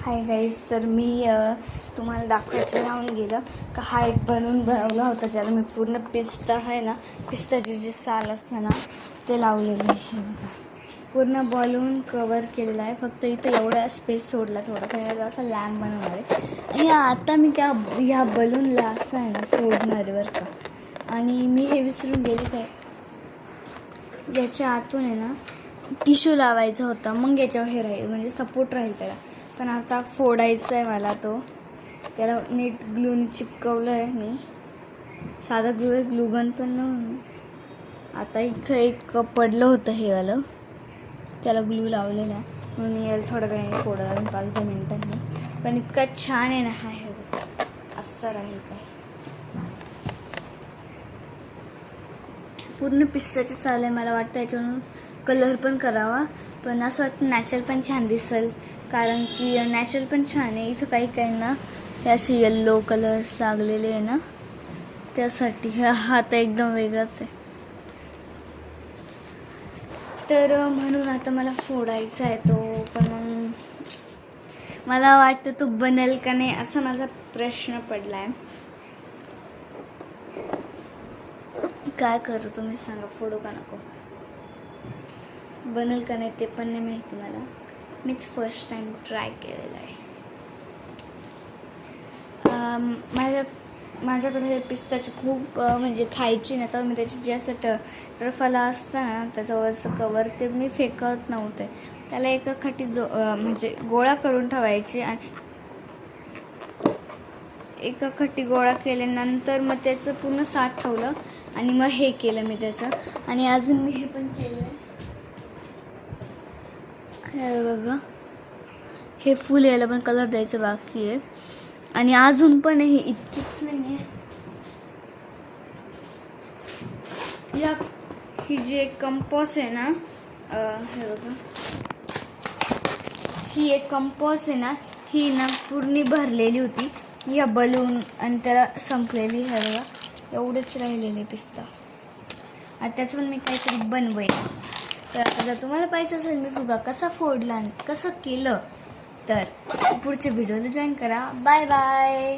Hi guys, तर मी तुम्हाला दाखवायचं राहून गेलं का हा एक बलून बनवला होता ज्याला मी पूर्ण पिस्ता आहे ना, पिस्ताचे जे साल असतं ना ते लावलेले आहे. बघा, पूर्ण बलून कवर केलेला आहे. फक्त इथं एवढा स्पेस सोडला थोडासा, असा लॅम्प बनवणार आहे. आणि आता मी ह्या बलूनला असं आहे ना फोडणार आहे बरं का. आणि मी हे विसरून गेले काय, याच्या आतून आहे ना टिश्यू लावायचा होता, मग याच्यावर हे राहील म्हणजे सपोर्ट राहील त्याला. पण आता फोडायचं आहे मला त्याला नीट ग्लूने चिपकवलं आहे मी. साधा ग्लू आहे, ग्लूगन पण नव्हतं. आता इथं एक पडलं होतं हे वालं, त्याला ग्लू लावलेला आहे म्हणून मी याला थोड्या वेळाने फोडत अजून 5-10 मिनिटांनी. पण इतका छान आहे ना हा, हे असं राहील काय. पूर्ण पिस्ताची साल आहे. मला वाटतं याच्यावरून कलर पण करावा, पण असं वाटतं नॅचरल पण छान दिसेल, कारण की नॅचरल पण छान आहे. इथं काही ना याचे येल्लो कलर्स लागलेले आहे ना, त्यासाठी हा तर एकदम वेगळाच आहे. तर म्हणून आता मला फोडायचा आहे तो. पण मला वाटतं तो बनेल का नाही असा माझा प्रश्न पडला आहे. काय करू तुम्ही सांगा, फोडू का नको? बनेल का नाही ते पण नाही माहिती मला. मीच फर्स्ट टाइम ट्राय केलेलं आहे. माझ्याकडे हे पिस्ताची खूप म्हणजे खायची ना, तर मी त्याची जे असं टरफला असतं ना त्याच्यावरचं कवर ते मी फेकत नव्हते. त्याला एका खट्टी म्हणजे गोळा करून ठेवायची, आणि एका खट्टी गोळा केल्यानंतर मग त्याचं पूर्ण साठ ठेवलं आणि मग हे केलं मी त्याचं. आणि अजून मी हे पण केलं आहे, हे बघा, हे फुल याला पण कलर द्यायचं बाकी आहे. आणि अजून पण हे इतकीच नाही आहे. ही जी एक कंपॉस आहे ना, हे बघा, ही एक कंपॉस आहे ना, ही ना पूर्ण भरलेली होती या बलून, आणि त्याला संपलेली. हे बघा, एवढेच राहिलेले पिस्ता. आता त्याचं पण मी काहीतरी बनवेन. तर आता जर तुम्हाला पाहिजे असेल मी फुगा कसा फोडला आणि कसं केलं, तर पुढच्या व्हिडिओला जॉईन करा. Bye bye.